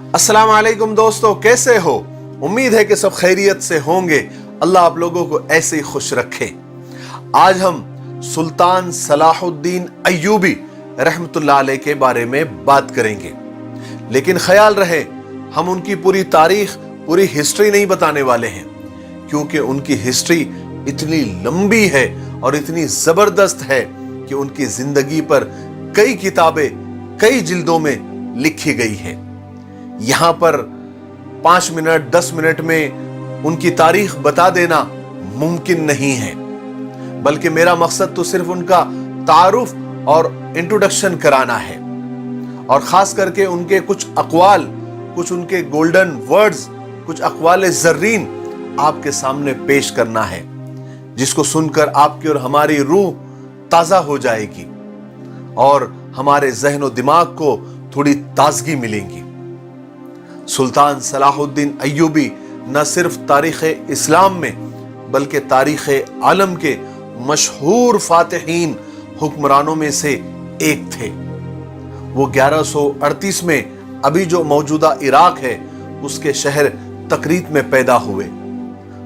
अस्सलाम वालेकुम दोस्तों, कैसे हो? उम्मीद है कि सब खैरियत से होंगे। अल्लाह आप लोगों को ऐसे ही खुश रखे। आज हम सुल्तान सलाहुद्दीन अय्यूबी रहमतुल्लाह अलैह के बारे में बात करेंगे, लेकिन ख्याल रहे हम उनकी पूरी तारीख, पूरी हिस्ट्री नहीं बताने वाले हैं, क्योंकि उनकी हिस्ट्री इतनी लंबी है और इतनी जबरदस्त है कि उनकी जिंदगी पर कई किताबें कई जिल्दों में लिखी गई है। यहां पर 5 मिनट 10 मिनट में उनकी तारीख बता देना मुमकिन नहीं है, बल्कि मेरा मकसद तो सिर्फ उनका तारुफ और इंट्रोडक्शन कराना है, और खास करके उनके कुछ अक़वाल, कुछ उनके गोल्डन वर्ड्स, कुछ अक़वाल ज़र्रीन आपके सामने पेश करना है, जिसको सुनकर आपकी और हमारी रूह ताज़ा हो जाएगी और हमारे ज़हन और दिमाग को थोड़ी ताजगी मिलेगी। सुल्तान सलाहुद्दीन अय्यूबी न सिर्फ तारीख़ इस्लाम में बल्कि तारीख़ आलम के मशहूर फातिहीन हुक्मरानों में से एक थे। वो 1138 में अभी जो मौजूदा इराक है उसके शहर तकरीत में पैदा हुए।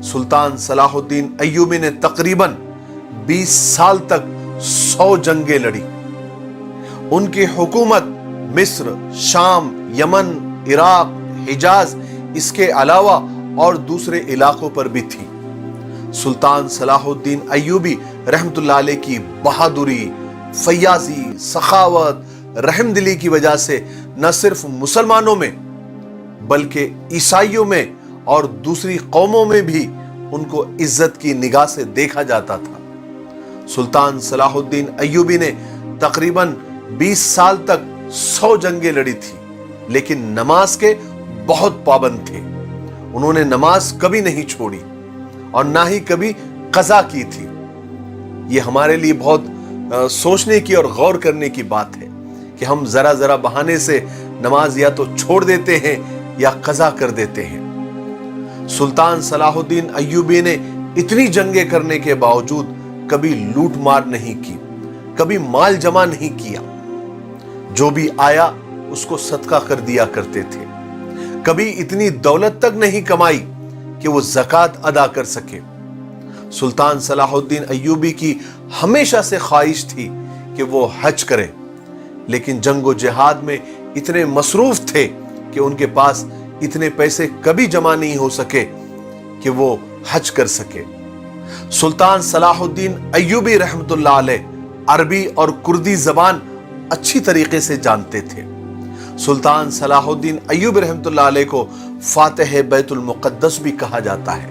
सुल्तान सलाहुद्दीन अय्यूबी ने तकरीबन 20 साल तक 100 जंगें लड़ी। उनकी हुकूमत मिस्र, शाम, यमन, इराक, हिजाज, इसके अलावा और दूसरे इलाकों पर भी थी। सुल्तान सलाहुद्दीन अय्यूबी रहमतुल्लाह अलैह की बहादुरी, फयाजी, सखावत, रहमदिली की वजह से न सिर्फ मुसलमानों में बल्कि ईसाइयों में और दूसरी कौमों में भी उनको इज्जत की निगाह से देखा जाता था। सुल्तान सलाहुद्दीन अय्यूबी ने तकरीबन 20 साल तक 100 जंगें लड़ी थी, लेकिन नमाज के बहुत पाबंद थे। उन्होंने नमाज कभी नहीं छोड़ी और ना ही कभी कज़ा की थी। ये हमारे लिए बहुत सोचने की और गौर करने की बात है कि हम जरा जरा बहाने से नमाज या तो छोड़ देते हैं या कज़ा कर देते हैं। सुल्तान सलाहुद्दीन अय्यूबी ने इतनी जंगें करने के बावजूद कभी लूट मार नहीं की, कभी माल जमा नहीं किया। जो भी आया उसको सदका कर दिया करते थे। कभी इतनी दौलत तक नहीं कमाई कि वो ज़कात अदा कर सके। सुल्तान सलाहुद्दीन अय्यूबी की हमेशा से ख्वाहिश थी कि वो हज करें, लेकिन जंगो जिहाद में इतने मसरूफ थे कि उनके पास इतने पैसे कभी जमा नहीं हो सके कि वो हज कर सके। सुल्तान सलाहुद्दीन अय्यूबी रहमतुल्लाह अलैह अरबी और कुर्दी जबान अच्छी तरीके से जानते थे। सुल्तान सलाहुद्दीन अय्यूबी रहमतुल्लाह अलैह को फातिह बैतुल मुक़द्दस भी कहा जाता है,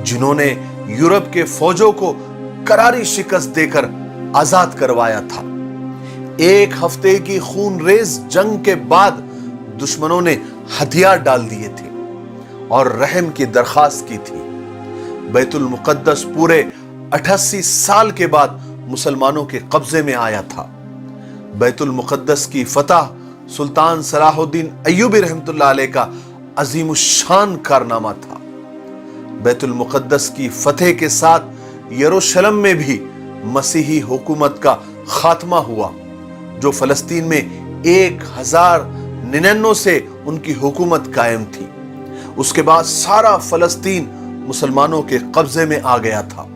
जिन्होंने यूरोप के फौजों को करारी शिकस्त देकर आजाद करवाया था। 1 हफ्ते की खूनरेज जंग के बाद दुश्मनों ने हथियार डाल दिए थे और रहम की दरखास्त की थी। बैतुल मुक़द्दस पूरे 88 साल के बाद मुसलमानों के कब्जे में आया था। बैतुल मुक़द्दस की फतह सुल्तान सलाहुद्दीन अय्यूबी रहमतुल्लाह अलैह का अजीमुश्शान कारनामा था। बैतुल मुक़द्दस की फतह के साथ यरूशलेम में भी मसीही हुकूमत का खात्मा हुआ, जो फ़लस्तीन में 1099 से उनकी हुकूमत कायम थी। उसके बाद सारा फ़लस्तीन मुसलमानों के कब्जे में आ गया था।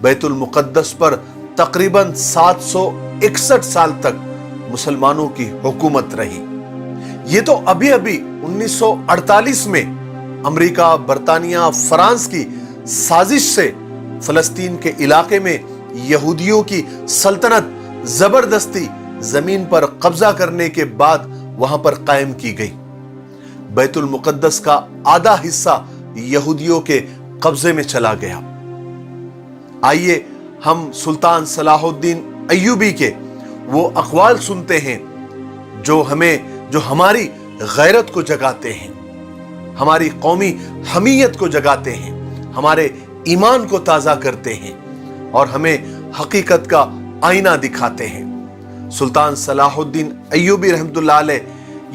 बैतुल मुक़द्दस पर तकरीबन 761 साल तक मुसलमानों की हुकूमत रही। ये तो अभी अभी 1948 में अमेरिका, बरतानिया, फ्रांस की साजिश से फ़लस्तीन के इलाके में यहूदियों की सल्तनत जबरदस्ती जमीन पर कब्जा करने के बाद वहां पर कायम की गई। बैतुल मुक़द्दस का आधा हिस्सा यहूदियों के कब्जे में चला गया। आइए हम सुल्तान सलाहुद्दीन अय्यूबी के वो अक़वाल सुनते हैं जो हमारी गैरत को जगाते हैं, हमारी कौमी हमीयत को जगाते हैं, हमारे ईमान को ताज़ा करते हैं और हमें हकीकत का आईना दिखाते हैं। सुल्तान सलाहुद्दीन अय्यूबी रहमतुल्लाह अलैह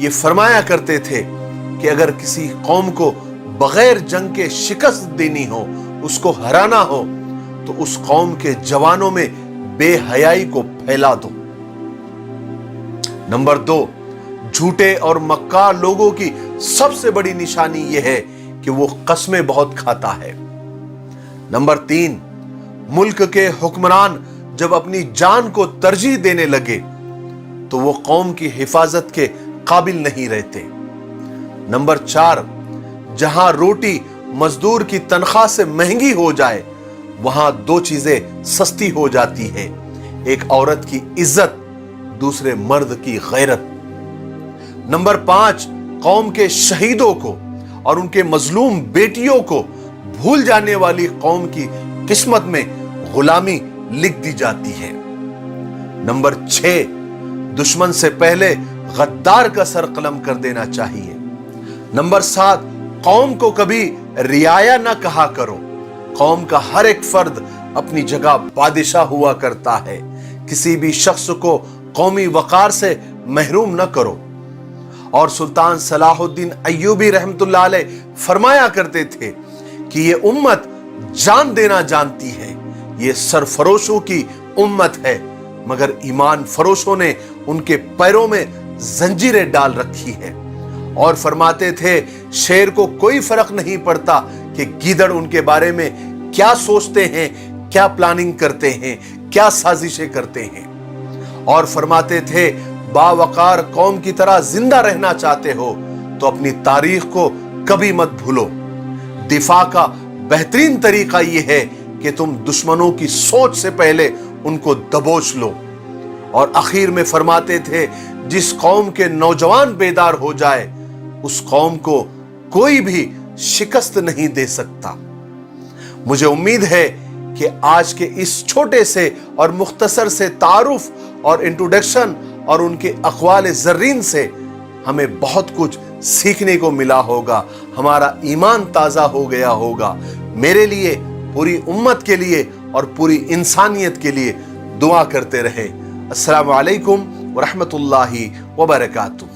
ये फरमाया करते थे कि अगर किसी कौम को बगैर जंग के शिकस्त देनी हो, उसको हराना हो, तो उस कौम के जवानों में बेहयाई को फैला दो। नंबर 2, झूठे और मक्कार लोगों की सबसे बड़ी निशानी यह है कि वो कस्में बहुत खाता है। नंबर 3, मुल्क के हुक्मरान जब अपनी जान को तरजीह देने लगे तो वो कौम की हिफाजत के काबिल नहीं रहते। नंबर 4, जहां रोटी मजदूर की तनख्वाह से महंगी हो जाए वहां 2 चीजें सस्ती हो जाती है, एक औरत की इज्जत, दूसरे मर्द की गैरत। नंबर 5, कौम के शहीदों को और उनके मजलूम बेटियों को भूल जाने वाली कौम की किस्मत में गुलामी लिख दी जाती है। नंबर 6, दुश्मन से पहले गद्दार का सर कलम कर देना चाहिए। नंबर 7, कौम को कभी रियाया ना कहा करो। कौम का हर एक फर्द अपनी जगह बादशाह हुआ करता है। किसी भी शख्स को कौमी वकार से महरूम न करो। और सुल्तान सलाहुद्दीन अय्यूबी रहमतुल्लाह अलैह फरमाया करते थे कि ये उम्मत जान देना जानती है, ये सरफरोशों की उम्मत है, मगर ईमान फरोशों ने उनके पैरों में जंजीरें डाल रखी है। और फरमाते थे शेर को कोई फर्क नहीं पड़ता कि गीदड़ उनके बारे में क्या सोचते हैं, क्या प्लानिंग करते हैं, क्या साजिशें करते हैं। और फरमाते थे बावकार कौम की तरह जिंदा रहना चाहते हो तो अपनी तारीख को कभी मत भूलो। दिफा का बेहतरीन तरीका यह है कि तुम दुश्मनों की सोच से पहले उनको दबोच लो। और आखिर में फरमाते थे जिस कौम के नौजवान बेदार हो जाए उस कौम को कोई भी शिकस्त नहीं दे सकता। मुझे उम्मीद है कि आज के इस छोटे से और मुख्तसर से तारुफ और इंट्रोडक्शन और उनके अक़वाल ज़र्रीन से हमें बहुत कुछ सीखने को मिला होगा, हमारा ईमान ताज़ा हो गया होगा। मेरे लिए, पूरी उम्मत के लिए और पूरी इंसानियत के लिए दुआ करते रहें। अस्सलामु अलैकुम व रहमतुल्लाहि व बरकातुहू।